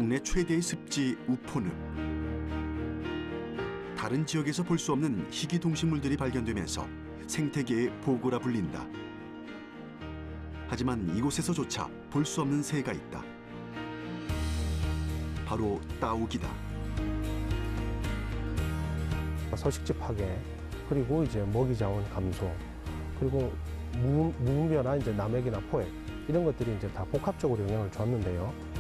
국내 최대의 습지 우포늪. 다른 지역에서 볼 수 없는 희귀 동식물들이 발견되면서 생태계의 보고라 불린다. 하지만 이곳에서조차 볼 수 없는 새가 있다. 바로 따오기다. 서식지 파괴, 그리고 이제 먹이 자원 감소, 그리고 무분별한 이제 남획이나 포획, 이런 것들이 이제 다 복합적으로 영향을 줬는데요.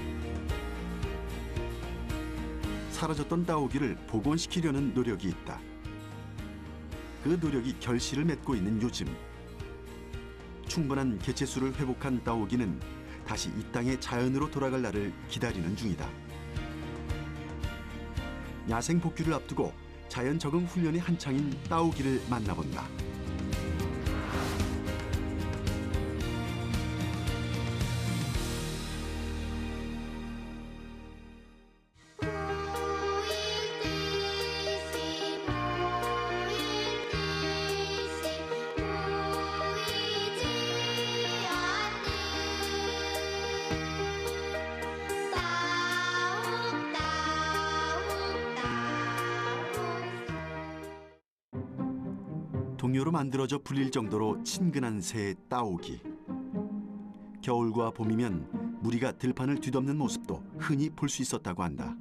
사라졌던 따오기를 복원시키려는 노력이 있다. 그 노력이 결실을 맺고 있는 요즘. 충분한 개체수를 회복한 따오기는 다시 이 땅의 자연으로 돌아갈 날을 기다리는 중이다. 야생 복귀를 앞두고 자연 적응 훈련이 한창인 따오기를 만나본다. 동요로 만들어져 불릴 정도로 친근한 새 따오기. 겨울과 봄이면 무리가 들판을 뒤덮는 모습도 흔히 볼 수 있었다고 한다.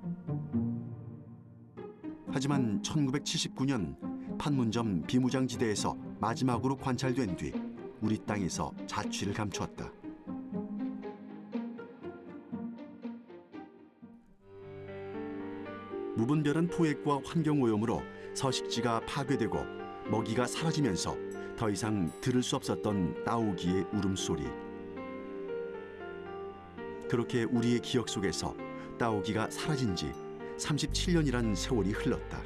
하지만 1979년 판문점 비무장지대에서 마지막으로 관찰된 뒤 우리 땅에서 자취를 감추었다. 무분별한 포획과 환경오염으로 서식지가 파괴되고 먹이가 사라지면서 더 이상 들을 수 없었던 따오기의 울음소리. 그렇게 우리의 기억 속에서 따오기가 사라진 지 37년이란 세월이 흘렀다.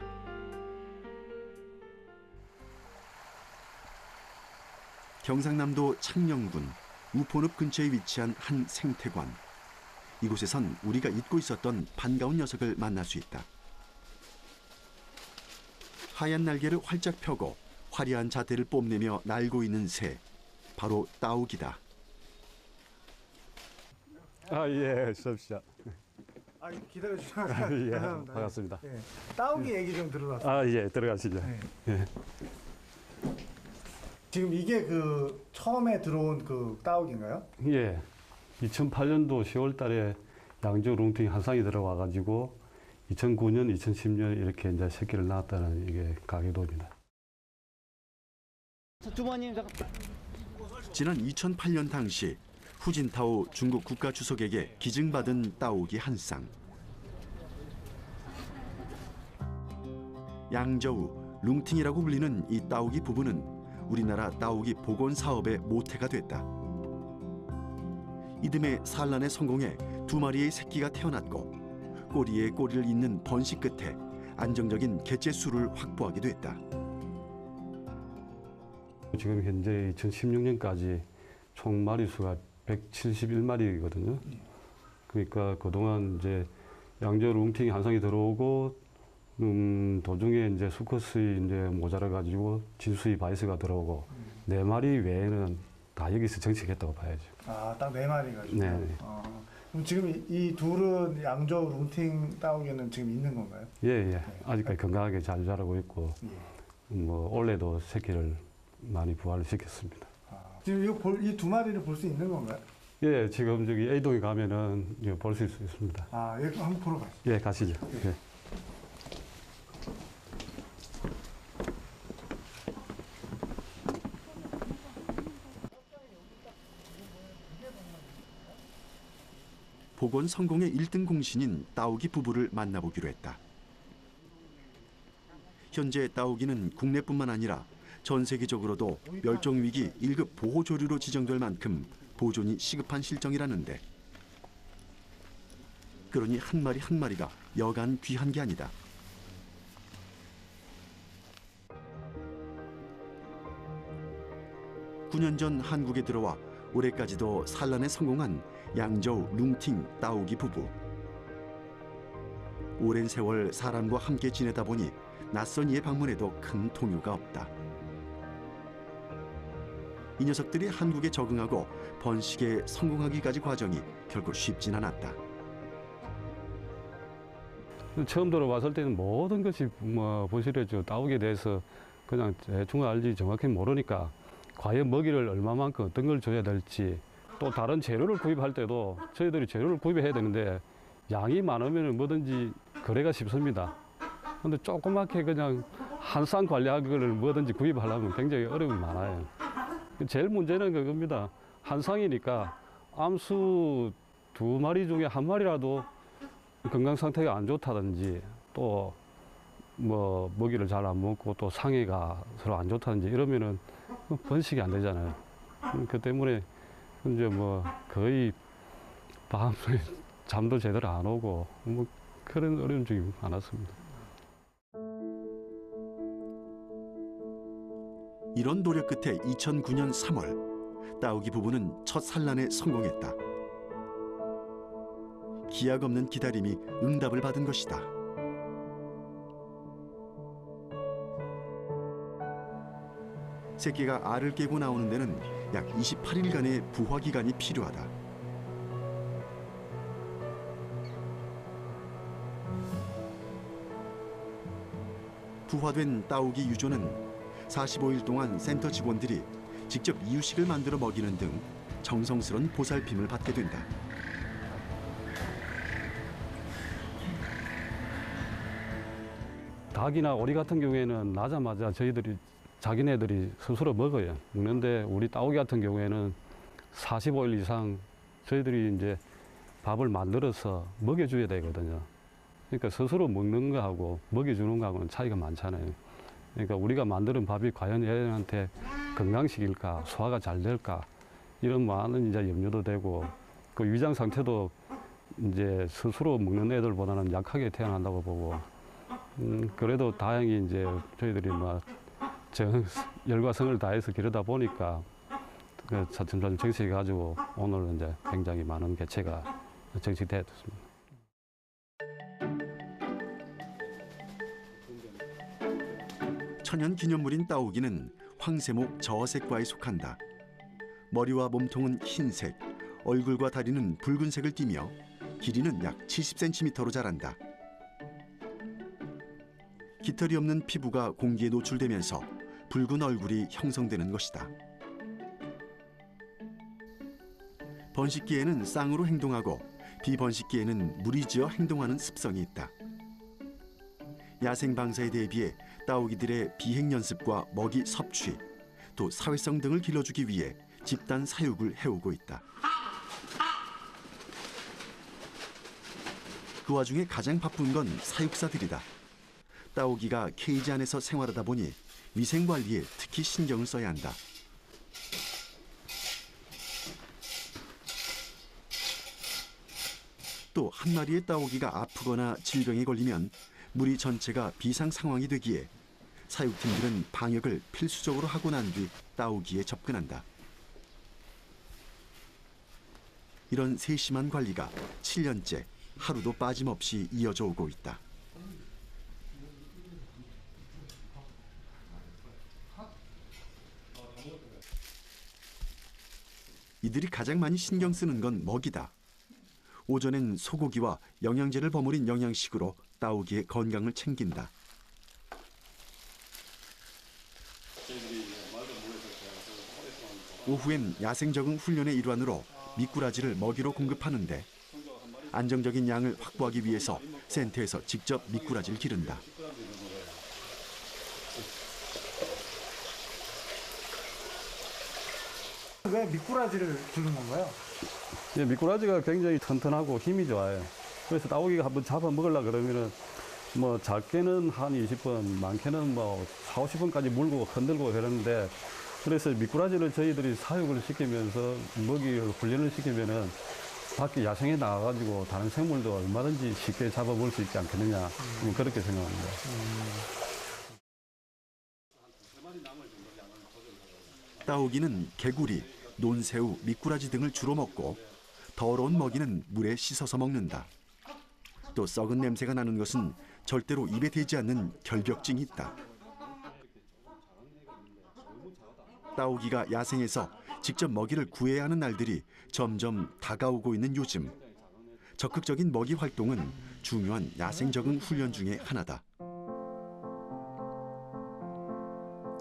경상남도 창녕군 우포늪 근처에 위치한 한 생태관. 이곳에선 우리가 잊고 있었던 반가운 녀석을 만날 수 있다. 하얀 날개를 활짝 펴고 화려한 자태를 뽐내며 날고 있는 새, 바로 따오기다. 예, 수업시작. 기다려주셔서 예, 감사합니다. 반갑습니다. 예. 따오기 얘기 좀 들어봤어요. 예, 들어가시죠. 네. 예. 지금 이게 그 처음에 들어온 그 따오기인가요? 예, 2008년도 10월 달에 양조 룽팅 한상이 들어와가지고 2009년, 2010년 이렇게 이제 새끼를 낳았다는 이게 가계도입니다. 주머님 지난 2008년 당시 후진타오 중국 국가주석에게 기증받은 따오기 한 쌍. 양저우, 룽팅이라고 불리는 이 따오기 부부는 우리나라 따오기 복원 사업의 모태가 됐다. 이듬해 산란에 성공해 2마리의 새끼가 태어났고 꼬리에 꼬리를 잇는 번식 끝에 안정적인 개체 수를 확보하게 됐다. 지금 현재 2016년까지 총 마리수가 171마리거든요. 그러니까 그동안 이제 양조 룽팅이 한상이 들어오고 도중에 이제 수컷이 이제 모자라가지고 진수이 바이스가 들어오고 4마리 외에는 다 여기서 정식했다고 봐야죠. 아, 딱 4마리가. 네. 그럼 지금 이 둘은 양조 룽팅 따오기는 지금 있는 건가요? 예. 아직까지 건강하게 잘 자라고 있고, 뭐 올해도 새끼를 많이 부화를 시켰습니다. 지금 이 2마리를 볼 수 있는 건가요? 예, 지금 저기 A동에 가면은 볼 수 있습니다. 아, 여기 한번 보러 가시죠. 예, 가시죠. 예. 복원 성공의 1등 공신인 따오기 부부를 만나보기로 했다. 현재 따오기는 국내뿐만 아니라 전 세계적으로도 멸종위기 1급 보호조류로 지정될 만큼 보존이 시급한 실정이라는데, 그러니 한 마리 한 마리가 여간 귀한 게 아니다. (9년) 전 한국에 들어와 올해까지도 산란에 성공한 양저우 룽팅 따오기 부부. 오랜 세월 사람과 함께 지내다 보니 낯선 이의 방문에도 큰 통요가 없다. 이 녀석들이 한국에 적응하고 번식에 성공하기까지 과정이 결코 쉽진 않았다. 처음 들어왔을 때는 모든 것이 뭐 부실해져 따오기에 대해서 그냥 대충 알지 정확히 모르니까 과연 먹이를 얼마만큼 어떤 걸 줘야 될지 또 다른 재료를 구입할 때도 저희들이 재료를 구입해야 되는데 양이 많으면 뭐든지 거래가 쉽습니다. 근데 조그맣게 그냥 한 쌍 관리할 거를 뭐든지 구입하려면 굉장히 어려움이 많아요. 제일 문제는 그겁니다. 한 쌍이니까 암수 2마리 중에 1마리라도 건강 상태가 안 좋다든지 또 뭐 먹이를 잘 안 먹고 또 상해가 서로 안 좋다든지 이러면은 번식이 안 되잖아요. 그 때문에 이제 뭐 거의 밤에 잠도 제대로 안 오고 뭐 그런 어려운 적이 많았습니다. 이런 노력 끝에 2009년 3월 따오기 부부는 첫 산란에 성공했다. 기약 없는 기다림이 응답을 받은 것이다. 새끼가 알을 깨고 나오는 데는 약 28일간의 부화 기간이 필요하다. 부화된 따오기 유조는 45일 동안 센터 직원들이 직접 이유식을 만들어 먹이는 등 정성스런 보살핌을 받게 된다. 닭이나 오리 같은 경우에는 나자마자 저희들이 자기네들이 스스로 먹어요. 먹는데 우리 따오기 같은 경우에는 45일 이상 저희들이 이제 밥을 만들어서 먹여줘야 되거든요. 그러니까 스스로 먹는 거하고 먹여주는 거하고는 차이가 많잖아요. 그러니까 우리가 만드는 밥이 과연 얘네한테 건강식일까, 소화가 잘 될까 이런 많은 이제 염려도 되고 그 위장 상태도 이제 스스로 먹는 애들보다는 약하게 태어난다고 보고 그래도 다행히 이제 저희들이 막 열과 성을 다해서 기르다 보니까 그 차츰차츰 정식해가지고 오늘 이제 굉장히 많은 개체가 정식되었습니다. 천연 기념물인 따오기는 황새목 저어색과에 속한다. 머리와 몸통은 흰색, 얼굴과 다리는 붉은색을 띠며 길이는 약 70cm로 자란다. 깃털이 없는 피부가 공기에 노출되면서 붉은 얼굴이 형성되는 것이다. 번식기에는 쌍으로 행동하고 비번식기에는 무리지어 행동하는 습성이 있다. 야생 방사에 대비해 따오기들의 비행 연습과 먹이 섭취, 또 사회성 등을 길러주기 위해 집단 사육을 해오고 있다. 그 와중에 가장 바쁜 건 사육사들이다. 따오기가 케이지 안에서 생활하다 보니 위생 관리에 특히 신경을 써야 한다. 또 한 마리의 따오기가 아프거나 질병에 걸리면 무리 전체가 비상 상황이 되기에 사육팀들은 방역을 필수적으로 하고 난 뒤 따오기에 접근한다. 이런 세심한 관리가 7년째 하루도 빠짐없이 이어져 오고 있다. 이들이 가장 많이 신경 쓰는 건 먹이다. 오전엔 소고기와 영양제를 버무린 영양식으로 따오기의 건강을 챙긴다. 오후엔 야생 적응 훈련의 일환으로 미꾸라지를 먹이로 공급하는데 안정적인 양을 확보하기 위해서 센터에서 직접 미꾸라지를 기른다. 왜 미꾸라지를 기른 건가요? 예, 미꾸라지가 굉장히 튼튼하고 힘이 좋아요. 그래서 따오기가 한번 잡아 먹으려 그러면은 뭐 작게는 한 20분, 많게는 뭐 4, 50분까지 물고 흔들고 그러는데 그래서 미꾸라지를 저희들이 사육을 시키면서 먹이를 훈련을 시키면은 밖에 야생에 나가가지고 다른 생물도 얼마든지 쉽게 잡아볼 수 있지 않겠느냐 그렇게 생각합니다. 따오기는 개구리, 논새우, 미꾸라지 등을 주로 먹고 더러운 먹이는 물에 씻어서 먹는다. 또 썩은 냄새가 나는 것은 절대로 입에 대지 않는 결벽증이 있다. 따오기가 야생에서 직접 먹이를 구해야 하는 날들이 점점 다가오고 있는 요즘 적극적인 먹이 활동은 중요한 야생 적응 훈련 중의 하나다.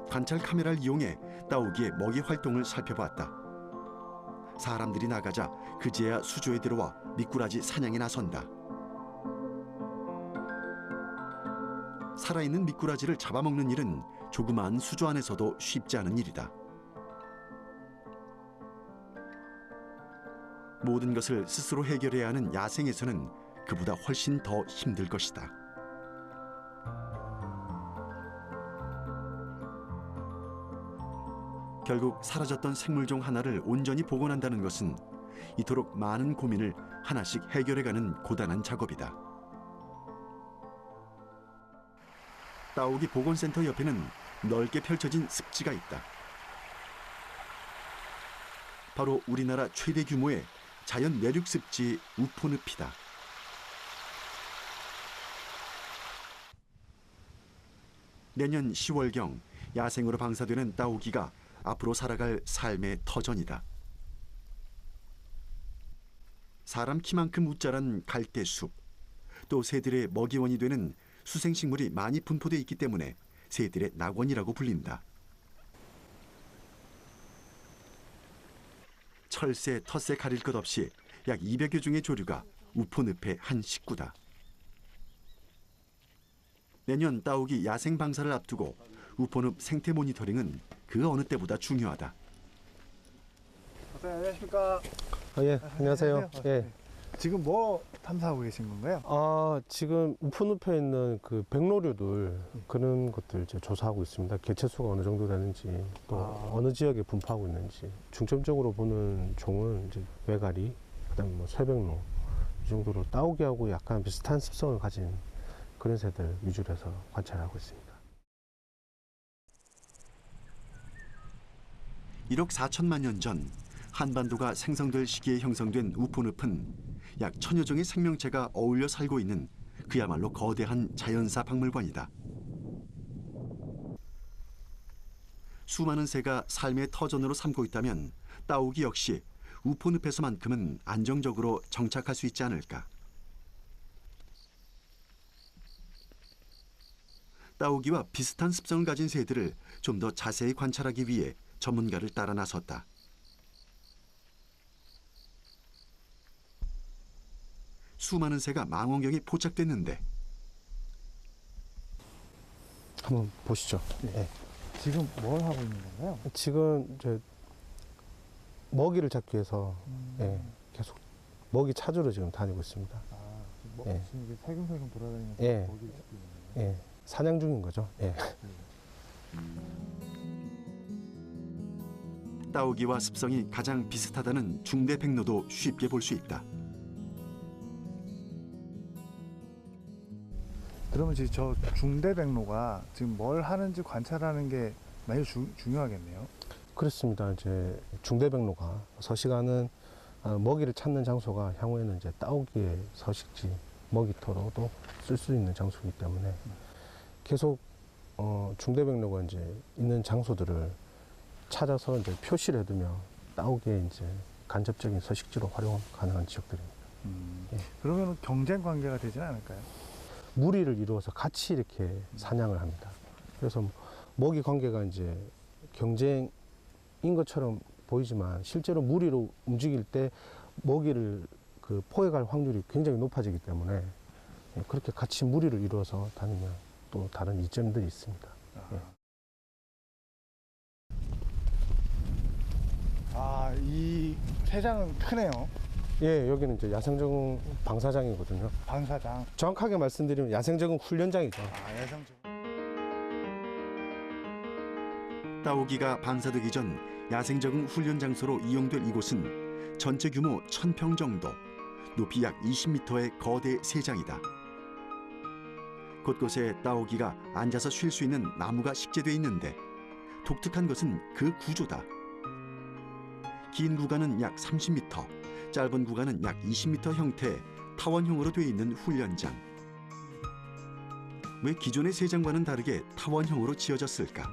관찰 카메라를 이용해 따오기의 먹이 활동을 살펴봤다. 사람들이 나가자 그제야 수조에 들어와 미꾸라지 사냥에 나선다. 살아있는 미꾸라지를 잡아먹는 일은 조그마한 수조 안에서도 쉽지 않은 일이다. 모든 것을 스스로 해결해야 하는 야생에서는 그보다 훨씬 더 힘들 것이다. 결국 사라졌던 생물종 하나를 온전히 복원한다는 것은 이토록 많은 고민을 하나씩 해결해가는 고단한 작업이다. 따오기 복원센터 옆에는 넓게 펼쳐진 습지가 있다. 바로 우리나라 최대 규모의 자연 내륙 습지 우포늪이다. 내년 10월경 야생으로 방사되는 따오기가 앞으로 살아갈 삶의 터전이다. 사람 키만큼 우짜란 갈대숲, 또 새들의 먹이원이 되는 수생식물이 많이 분포되어 있기 때문에 새들의 낙원이라고 불린다. 철새, 텃새 가릴 것 없이 약 200여 종의 조류가 우포늪의 한 식구다. 내년 따오기 야생 방사를 앞두고 우포늪 생태 모니터링은 그 어느 때보다 중요하다. 박사님 안녕하십니까? 예, 안녕하세요. 예. 지금 뭐 탐사하고 계신 건가요? 지금 우포늪에 있는 그 백로류들 그런 것들 이제 조사하고 있습니다. 개체수가 어느 정도 되는지 또 어느 지역에 분포하고 있는지 중점적으로 보는 종은 이제 외가리, 그다음에 뭐 쇠백로 이 정도로 따오기하고 약간 비슷한 습성을 가진 그런 새들 위주로 해서 관찰하고 있습니다. 1억 4천만 년 전 한반도가 생성될 시기에 형성된 우포늪은 약 1000여 종의 생명체가 어울려 살고 있는 그야말로 거대한 자연사 박물관이다. 수많은 새가 삶의 터전으로 삼고 있다면 따오기 역시 우포늪에서만큼은 안정적으로 정착할 수 있지 않을까. 따오기와 비슷한 습성을 가진 새들을 좀 더 자세히 관찰하기 위해 전문가를 따라 나섰다. 수많은 새가 망원경에 포착됐는데 한번 보시죠. 예. 지금 뭘 하고 있는 건가요? 지금 이제 먹이를 잡기 위해서 예, 계속 먹이 찾으러 지금 다니고 있습니다. 예. 지금 이게 살금살금 돌아다니면서 예. 먹이를 찾고 있는 거예요? 예, 사냥 중인 거죠. 예. 따오기와 습성이 가장 비슷하다는 중대백로도 쉽게 볼 수 있다. 그러면 지금 저 중대백로가 지금 뭘 하는지 관찰하는 게 많이 중요하겠네요. 그렇습니다. 이제 중대백로가 서식하는 먹이를 찾는 장소가 향후에는 이제 따오기의 서식지, 먹이터로도 쓸 수 있는 장소이기 때문에 계속 중대백로가 이제 있는 장소들을 찾아서 이제 표시를 해두며 따오기의 이제 간접적인 서식지로 활용 가능한 지역들입니다. 예. 그러면 경쟁 관계가 되지는 않을까요? 무리를 이루어서 같이 이렇게 사냥을 합니다. 그래서 먹이 관계가 이제 경쟁인 것처럼 보이지만 실제로 무리로 움직일 때 먹이를 그 포획할 확률이 굉장히 높아지기 때문에 그렇게 같이 무리를 이루어서 다니면 또 다른 이점들이 있습니다. 예. 이 새장은 크네요. 예, 여기는 이제 야생적응 방사장이거든요. 방사장. 정확하게 말씀드리면 야생적응 훈련장이죠. 야생적. 따오기가 방사되기 전 야생적응 훈련 장소로 이용될 이곳은 전체 규모 1000평 정도, 높이 약 20m의 거대 새장이다. 곳곳에 따오기가 앉아서 쉴 수 있는 나무가 식재돼 있는데 독특한 것은 그 구조다. 긴 구간은 약 30m, 짧은 구간은 약 20m 형태의 타원형으로 되어 있는 훈련장. 왜 기존의 새장과는 다르게 타원형으로 지어졌을까?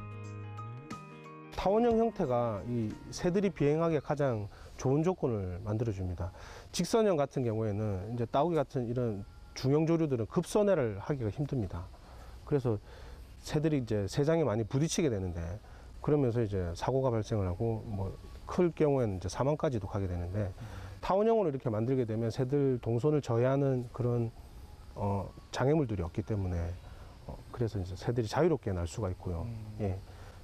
타원형 형태가 이 새들이 비행하기에 가장 좋은 조건을 만들어줍니다. 직선형 같은 경우에는 이제 따오기 같은 이런 중형 조류들은 급선회를 하기가 힘듭니다. 그래서 새들이 이제 새장에 많이 부딪히게 되는데 그러면서 이제 사고가 발생을 하고 뭐 클 경우에는 이제 사망까지도 가게 되는데 타원형으로 이렇게 만들게 되면 새들 동선을 저해하는 그런 장애물들이 없기 때문에 그래서 이제 새들이 자유롭게 날 수가 있고요. 예.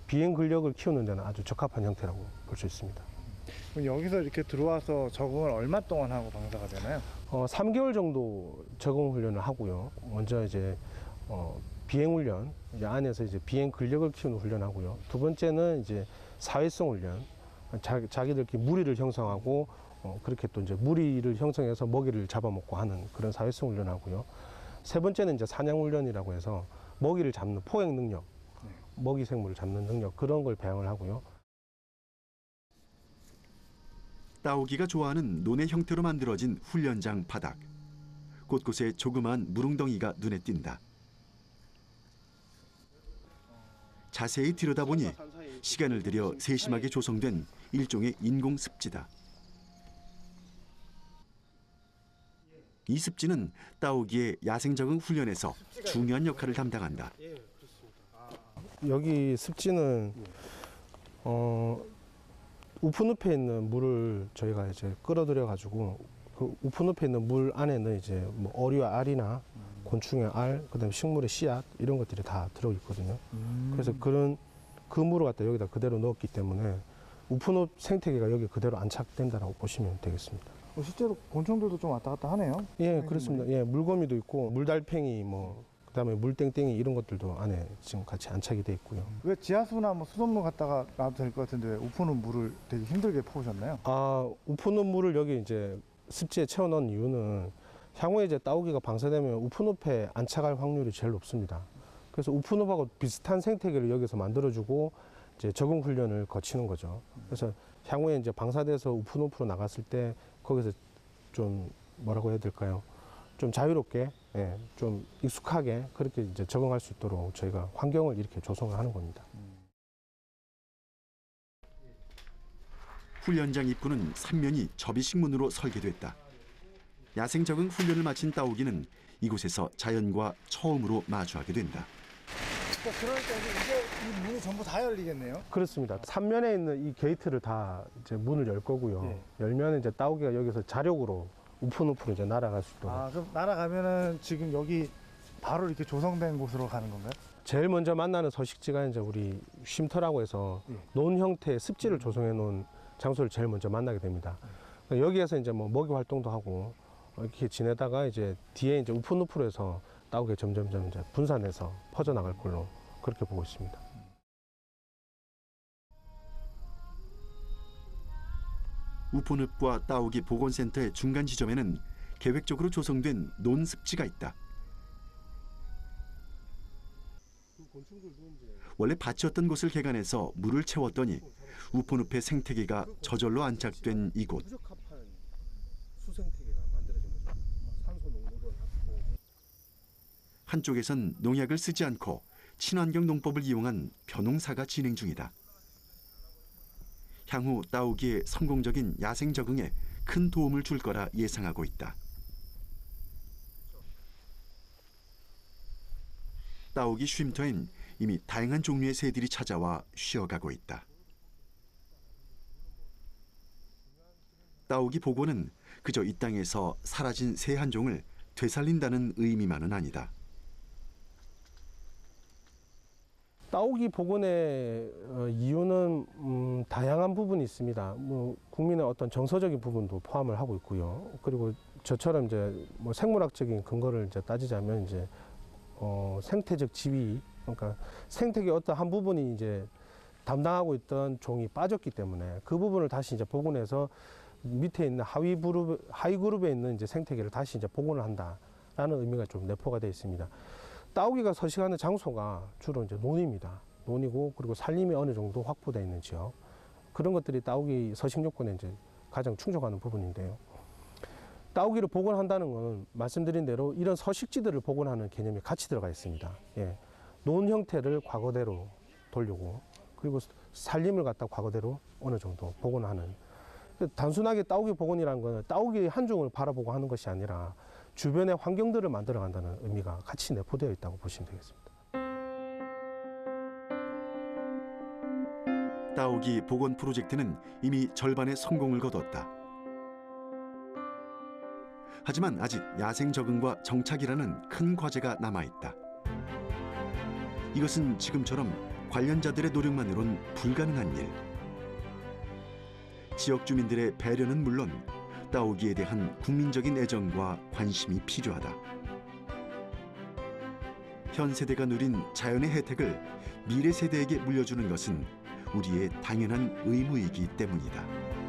비행 근력을 키우는 데는 아주 적합한 형태라고 볼 수 있습니다. 그럼 여기서 이렇게 들어와서 적응을 얼마 동안 하고 방사가 되나요? 3개월 정도 적응 훈련을 하고요. 먼저 이제 비행 훈련, 이제 안에서 이제 비행 근력을 키우는 훈련하고요. 두 번째는 이제 사회성 훈련, 자기들끼리 무리를 형성하고 그렇게 또 이제 무리를 형성해서 먹이를 잡아먹고 하는 그런 사회성 훈련하고요. 세 번째는 이제 사냥 훈련이라고 해서 먹이를 잡는 포획 능력, 먹이 생물을 잡는 능력 그런 걸 배양을 하고요. 따오기가 좋아하는 논의 형태로 만들어진 훈련장 바닥. 곳곳에 조그마한 물웅덩이가 눈에 띈다. 자세히 들여다보니 시간을 들여 세심하게 조성된 일종의 인공 습지다. 이 습지는 따오기의 야생 적응 훈련에서 중요한 역할을 담당한다. 여기 습지는 우푼늪에 있는 물을 저희가 이제 끌어들여 가지고 그 우푼늪에 있는 물 안에는 이제 뭐 어류와 알이나 곤충의 알, 그다음에 식물의 씨앗 이런 것들이 다 들어 있거든요. 그래서 그 물을 갖다 여기다 그대로 넣었기 때문에 우푼늪 생태계가 여기 그대로 안착된다라고 보시면 되겠습니다. 실제로 곤충들도 좀 왔다 갔다 하네요. 예, 그렇습니다. 예, 물거미도 있고 물달팽이 뭐 그다음에 물땡땡이 이런 것들도 안에 지금 같이 안착이 돼 있고요. 왜 지하수나 뭐 수돗물 갔다가 놔도 될 것 같은데 왜 우포는 물을 되게 힘들게 퍼오셨나요? 우푼늪 물을 여기 이제 습지에 채워 넣은 이유는 향후에 이제 따오기가 방사되면 우푼늪에 안착할 확률이 제일 높습니다. 그래서 우푼늪하고 비슷한 생태계를 여기서 만들어주고 이제 적응 훈련을 거치는 거죠. 그래서 향후에 이제 방사돼서 우푼늪으로 나갔을 때 거기서 좀 뭐라고 해야 될까요? 좀 자유롭게, 예, 좀 익숙하게 그렇게 이제 적응할 수 있도록 저희가 환경을 이렇게 조성을 하는 겁니다. 훈련장 입구는 3면이 접이식문으로 설계됐다. 야생 적응 훈련을 마친 따오기는 이곳에서 자연과 처음으로 마주하게 된다. 그러니까 이제 이 문이 전부 다 열리겠네요. 그렇습니다. 3면에 있는 이 게이트를 다 이제 문을 열 거고요. 예. 열면 이제 따오기가 여기서 자력으로 우푼우프로 이제 날아갈 수 있도록. 그럼 날아가면은 지금 여기 바로 이렇게 조성된 곳으로 가는 건가요? 제일 먼저 만나는 서식지가 이제 우리 쉼터라고 해서 예. 논 형태의 습지를 조성해 놓은 장소를 제일 먼저 만나게 됩니다. 여기에서 이제 뭐 먹이 활동도 하고 이렇게 지내다가 이제 뒤에 이제 우푼우프로 해서 따오기가 점점 이제 분산해서 퍼져나갈 걸로 그렇게 보고 있습니다. 우푼읍과 따오기 보건센터의 중간 지점에는 계획적으로 조성된 논습지가 있다. 원래 밭이었던 곳을 개간해서 물을 채웠더니 우푼읍의 생태계가 저절로 안착된 이곳. 한쪽에선 농약을 쓰지 않고 친환경 농법을 이용한 벼농사가 진행 중이다. 향후 따오기의 성공적인 야생 적응에 큰 도움을 줄 거라 예상하고 있다. 따오기 쉼터엔 이미 다양한 종류의 새들이 찾아와 쉬어가고 있다. 따오기 복원은 그저 이 땅에서 사라진 새 한 종을 되살린다는 의미만은 아니다. 따오기 복원의 이유는 다양한 부분이 있습니다. 뭐 국민의 어떤 정서적인 부분도 포함을 하고 있고요. 그리고 저처럼 이제 뭐 생물학적인 근거를 이제 따지자면 이제 생태적 지위, 그러니까 생태계 어떤 한 부분이 이제 담당하고 있던 종이 빠졌기 때문에 그 부분을 다시 이제 복원해서 밑에 있는 하위 그룹에 있는 이제 생태계를 다시 이제 복원을 한다라는 의미가 좀 내포가 되어 있습니다. 따오기가 서식하는 장소가 주로 이제 논입니다. 논이고 그리고 산림이 어느 정도 확보되어 있는 지역, 그런 것들이 따오기 서식 요건에 이제 가장 충족하는 부분인데요. 따오기를 복원한다는 것은 말씀드린 대로 이런 서식지들을 복원하는 개념이 같이 들어가 있습니다. 예. 논 형태를 과거대로 돌리고 그리고 산림을 갖다 과거대로 어느 정도 복원하는. 단순하게 따오기 복원이라는 것은 따오기 한 종을 바라보고 하는 것이 아니라 주변의 환경들을 만들어간다는 의미가 같이 내포되어 있다고 보시면 되겠습니다. 따오기 복원 프로젝트는 이미 절반의 성공을 거뒀다. 하지만 아직 야생 적응과 정착이라는 큰 과제가 남아있다. 이것은 지금처럼 관련자들의 노력만으론 불가능한 일. 지역 주민들의 배려는 물론 따오기에 대한 국민적인 애정과 관심이 필요하다. 현 세대가 누린 자연의 혜택을 미래 세대에게 물려주는 것은 우리의 당연한 의무이기 때문이다.